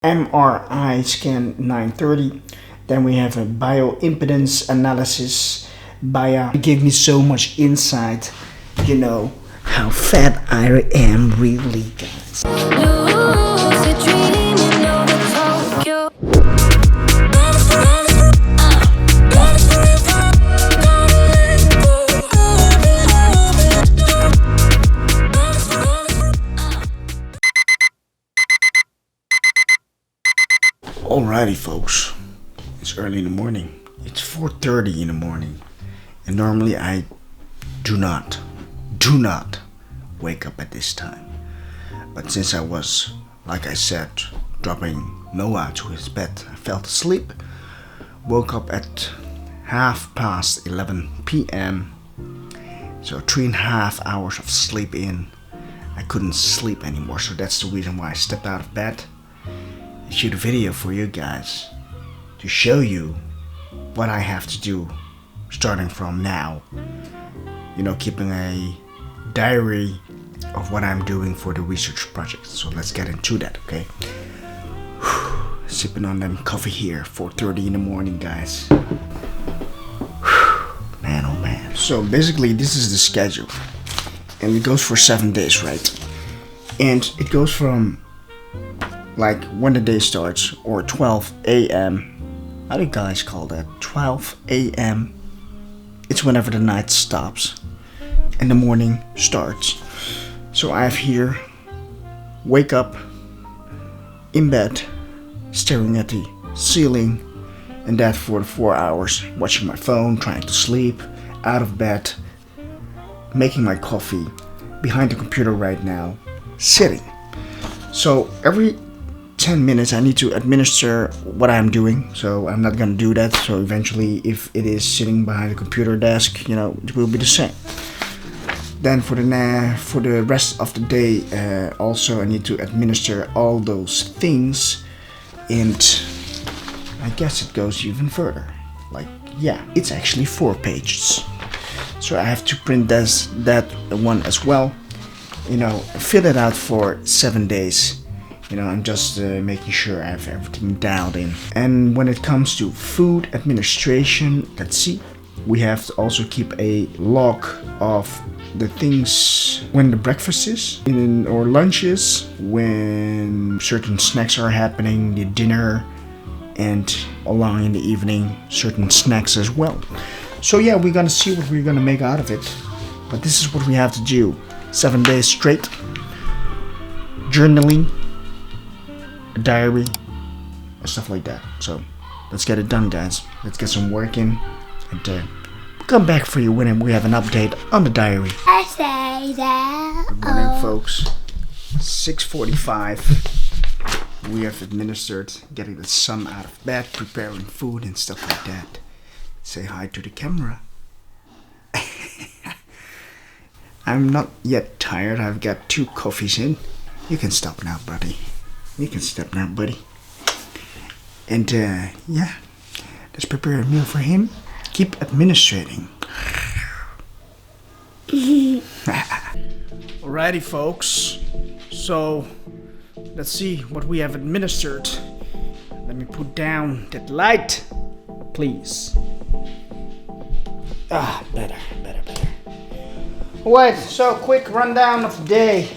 MRI scan 9:30. Then we have a bioimpedance analysis. It gave me so much insight, you know, how fat I am really, guys. Alrighty folks, it's early in the morning. It's 4:30 in the morning. And normally I do not wake up at this time. But since I was, like I said, dropping Noah to his bed, I fell asleep. Woke up at 11:30 p.m. So 3.5 hours of sleep in. I couldn't sleep anymore, so that's the reason why I stepped out of bed. Shoot a video for you guys to show you what I have to do starting from now. You know, keeping a diary of what I'm doing for the research project. So let's get into that, okay? Sipping on them coffee here, 4:30 in the morning, guys. Man, oh man. So basically this is the schedule. And it goes for 7 days, right? And it goes from like when the day starts, or 12 a.m. How do you guys call that? 12 a.m. It's whenever the night stops and the morning starts. So I have here, wake up in bed, staring at the ceiling, and that for 4 hours, watching my phone, trying to sleep, out of bed, making my coffee, behind the computer right now, sitting. So every 10 minutes I need to administer what I'm doing, so I'm not gonna do that. So eventually, if it is sitting behind a computer desk, you know, it will be the same. Then for the rest of the day, also I need to administer all those things, and I guess it goes even further. Like, yeah, it's actually 4 pages. So I have to print that one as well. You know, fill it out for 7 days. You know, I'm just making sure I have everything dialed in. And when it comes to food administration, let's see. We have to also keep a log of the things when the breakfast is, or lunch is, when certain snacks are happening, the dinner, and along in the evening, certain snacks as well. So yeah, we're gonna see what we're gonna make out of it. But this is what we have to do. 7 days straight. Journaling, a diary, and stuff like that. So let's get it done, guys. Let's get some work in, and we'll come back for you when we have an update on the diary. I say that. Good morning, folks. 6:45. We have administered getting the son out of bed, preparing food and stuff like that. Say hi to the camera. I'm not yet tired. I've got 2 coffees in. You can stop now, buddy. You can stop now, buddy. And yeah, let's prepare a meal for him. Keep administrating. Alrighty, folks. So let's see what we have administered. Let me put down that light, please. Better. Alright, so quick rundown of the day.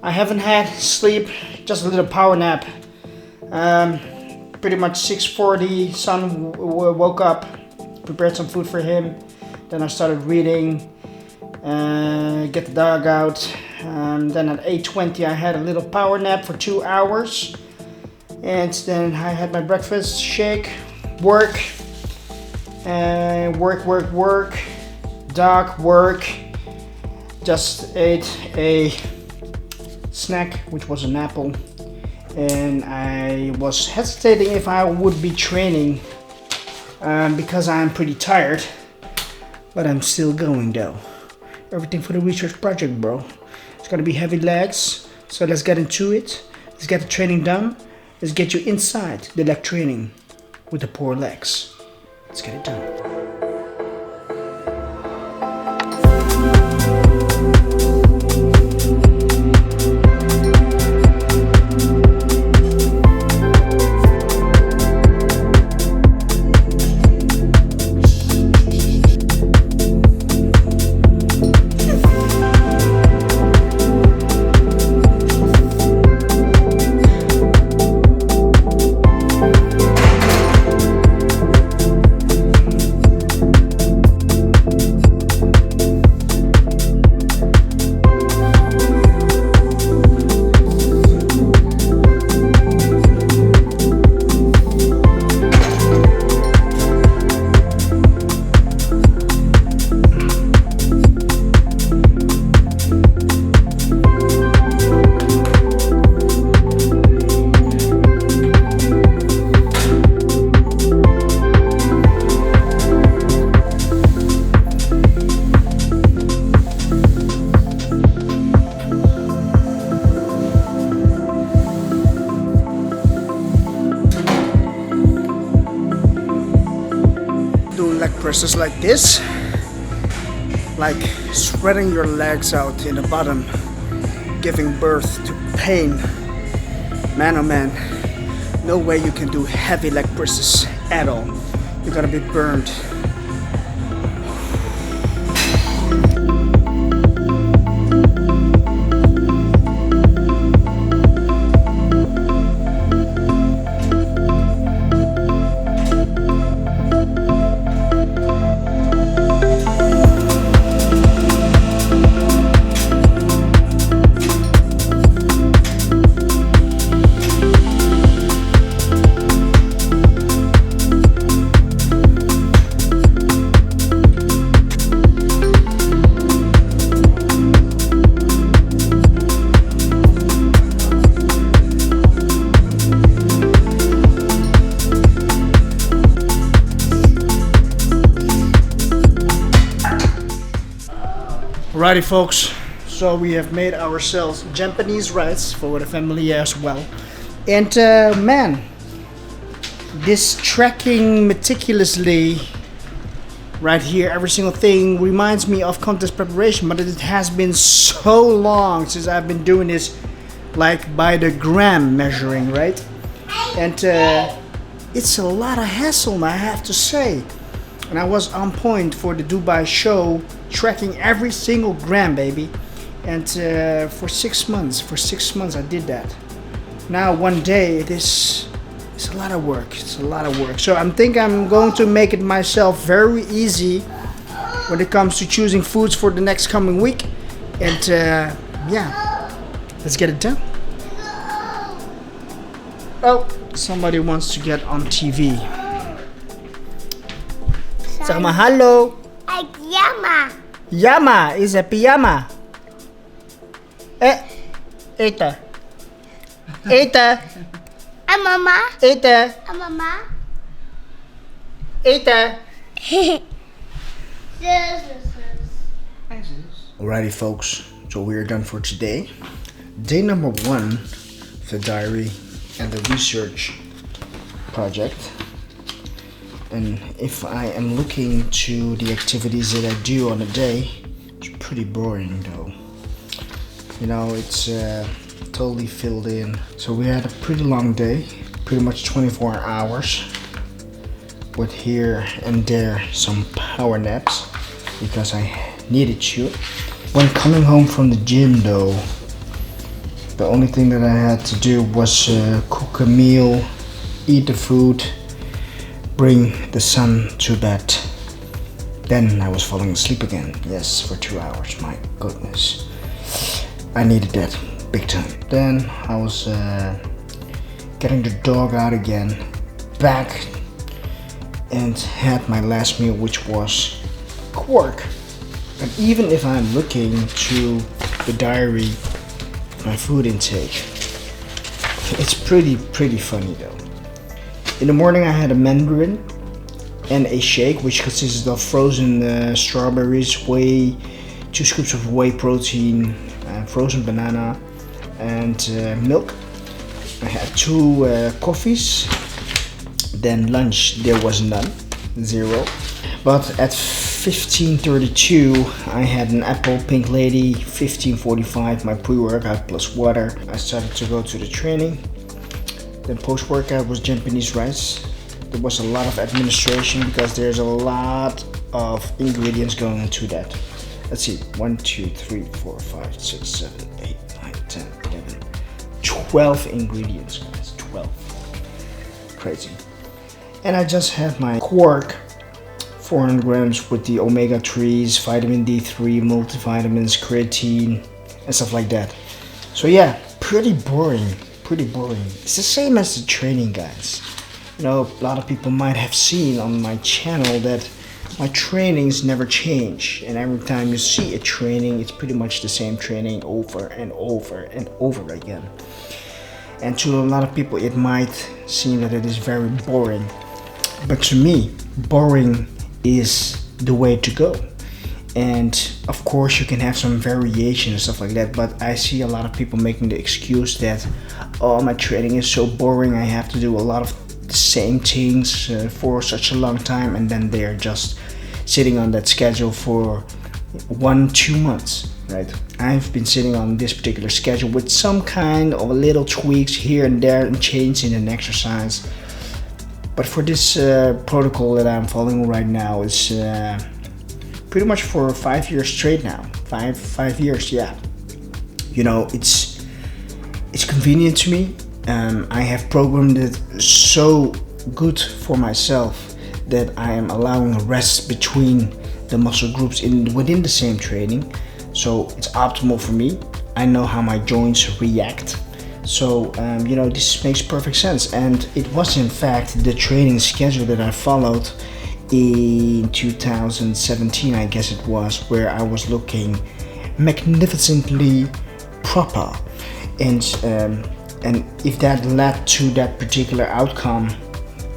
I haven't had sleep, just a little power nap. Pretty much 6:40, son woke up, prepared some food for him. Then I started reading, get the dog out. Then at 8:20 I had a little power nap for 2 hours. And then I had my breakfast shake, work, dog work. Just ate a snack, which was an apple, and I was hesitating if I would be training because I'm pretty tired, but I'm still going though. Everything for the research project, bro. It's gonna be heavy legs, so let's get into it. Let's get the training done. Let's get you inside the leg training with the poor legs. Let's get it done. leg presses like this, like spreading your legs out in the bottom, giving birth to pain. Man, oh man, no way you can do heavy leg presses at all. You're gonna be burned. Alrighty folks, so we have made ourselves Japanese rice for the family as well. And man, this tracking meticulously right here, every single thing reminds me of contest preparation, but it has been so long since I've been doing this like by the gram measuring, right? And it's a lot of hassle, I have to say. And I was on point for the Dubai show, tracking every single gram, baby. And for 6 months I did that. Now one day it's a lot of work. So I'm going to make it myself very easy when it comes to choosing foods for the next coming week. And yeah, let's get it done. Oh, somebody wants to get on TV. Zeg maar hallo. Yama. Yama is a pyjama. Eten. Eten. En mama. Eten. En mama. Eten. Zus. Alrighty folks, so we are done for today. Day number 1 of the diary and the research project. And if I am looking to the activities that I do on a day, it's pretty boring though. You know, it's totally filled in. So we had a pretty long day, pretty much 24 hours, with here and there some power naps because I needed to. When coming home from the gym though, the only thing that I had to do was cook a meal, eat the food, bring the son to bed. Then I was falling asleep again. Yes, for 2 hours. My goodness, I needed that big time. Then I was getting the dog out again, back, and had my last meal, which was quark. And even if I'm looking to the diary, my food intake, it's pretty funny though. In the morning I had a mandarin and a shake which consisted of frozen strawberries, 2 scoops of whey protein, frozen banana and milk. I had 2 coffees. Then lunch there was none, 0. But at 15:32 I had an apple pink lady, 15:45 my pre-workout plus water. I started to go to the training. Then post-workout was Japanese rice. There was a lot of administration because there's a lot of ingredients going into that. Let's see, 1, 2, 3, 4, 5, 6, 7, 8, 9, 10, 11, 12 ingredients, guys, 12. Crazy. And I just had my quark, 400 grams with the omega-3s, vitamin D3, multivitamins, creatine, and stuff like that. So yeah, pretty boring. It's the same as the training, guys. You know, a lot of people might have seen on my channel that my trainings never change, and every time you see a training, it's pretty much the same training over and over and over again. And to a lot of people it might seem that it is very boring, but to me boring is the way to go. And of course you can have some variation and stuff like that, but I see a lot of people making the excuse that, oh, my training is so boring, I have to do a lot of the same things for such a long time, and then they're just sitting on that schedule for 1-2 months, right? I've been sitting on this particular schedule with some kind of little tweaks here and there and change in an exercise, but for this protocol that I'm following right now is pretty much for 5 years straight now. Five years, yeah. You know, it's convenient to me. I have programmed it so good for myself that I am allowing a rest between the muscle groups within the same training, so it's optimal for me. I know how my joints react, so you know, this makes perfect sense. And it was in fact the training schedule that I followed in 2017, I guess it was, where I was looking magnificently proper, and if that led to that particular outcome,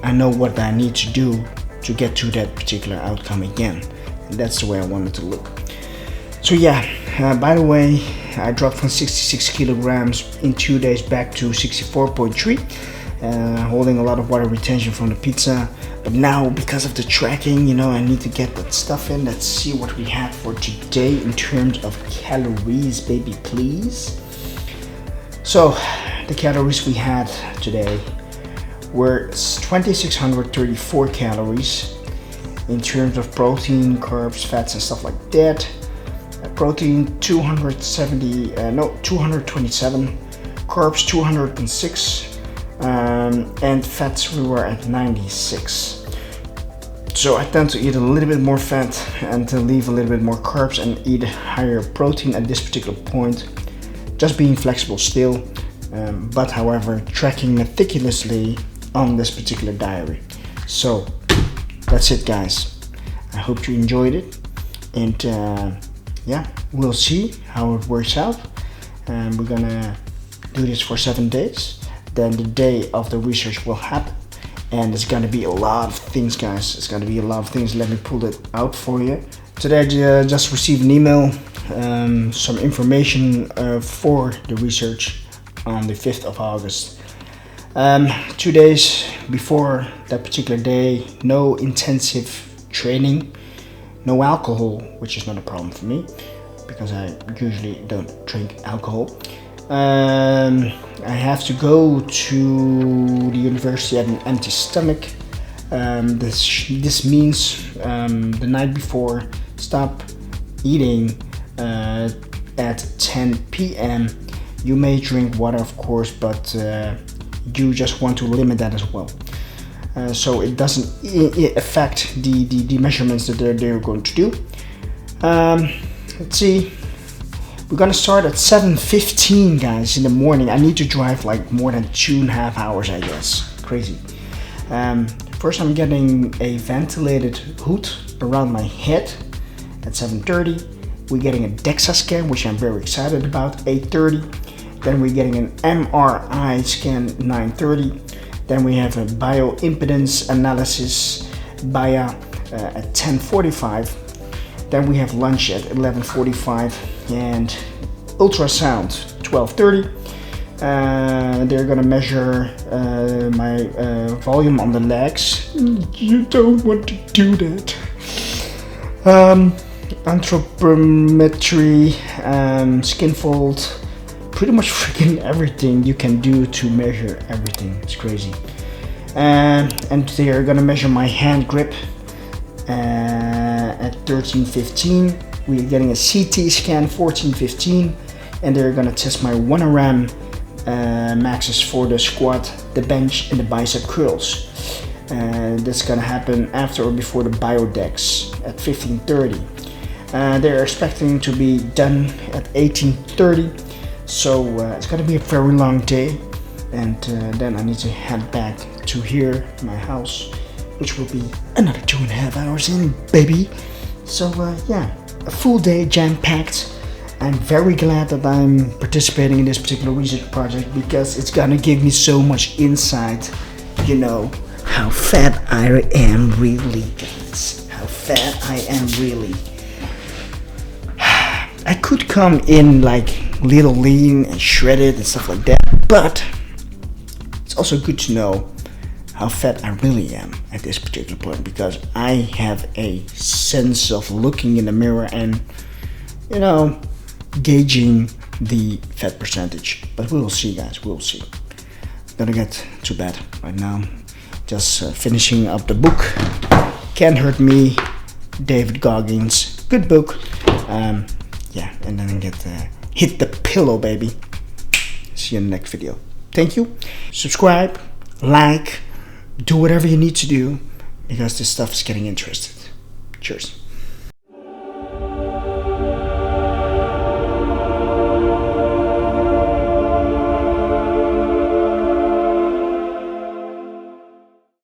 I know what I need to do to get to that particular outcome again, and that's the way I wanted to look. So yeah, by the way, I dropped from 66 kilograms in 2 days back to 64.3, holding a lot of water retention from the pizza. But now, because of the tracking, you know, I need to get that stuff in. Let's see what we have for today in terms of calories, baby, please. So the calories we had today were 2,634 calories in terms of protein, carbs, fats, and stuff like that. Protein 227, carbs 206, and fats we were at 96. So I tend to eat a little bit more fat and to leave a little bit more carbs and eat higher protein at this particular point, just being flexible still, but however tracking meticulously on this particular diary. So that's it, guys. I hope you enjoyed it, and yeah, we'll see how it works out. We're gonna do this for 7 days. Then the day of the research will happen, and it's gonna be a lot of things, guys. It's gonna be a lot of things. Let me pull it out for you. Today I just received an email, some information for the research on the 5th of August. 2 days before that particular day, no intensive training, no alcohol, which is not a problem for me because I usually don't drink alcohol. I have to go to the university at an empty stomach. This means the night before, stop eating at 10 p.m. You may drink water, of course, but you just want to limit that as well. So it doesn't affect the measurements that they're going to do. Let's see. We're gonna start at 7:15, guys, in the morning. I need to drive like more than 2.5 hours, I guess. Crazy. First, I'm getting a ventilated hood around my head at 7:30. We're getting a DEXA scan, which I'm very excited about, 8:30. Then we're getting an MRI scan, 9:30. Then we have a bioimpedance analysis at 10:45. Then we have lunch at 11:45 and ultrasound 12:30. They're gonna measure my volume on the legs. You don't want to do that. Anthropometry, skin fold, pretty much freaking everything you can do to measure everything. It's crazy. And they're gonna measure my hand grip at 13:15. We're getting a CT scan 14:15, and they're gonna test my 1RM maxes for the squat, the bench, and the bicep curls. That's gonna happen after or before the biodex at 15:30. They're expecting to be done at 18:30, so it's gonna be a very long day, and then I need to head back to here, my house, which will be another 2.5 hours in, baby. So yeah, a full day jam-packed. I'm very glad that I'm participating in this particular research project because it's gonna give me so much insight, you know, how fat I am really, guys. How fat I am really. I could come in like little lean and shredded and stuff like that, but it's also good to know how fat I really am at this particular point, because I have a sense of looking in the mirror and, you know, gauging the fat percentage. But we will see, guys, we will see. Gonna get to bed right now. Just finishing up the book, Can't Hurt Me, David Goggins. Good book. Yeah, and then get hit the pillow, baby. See you in the next video. Thank you. Subscribe, like, do whatever you need to do, because this stuff is getting interesting. Cheers.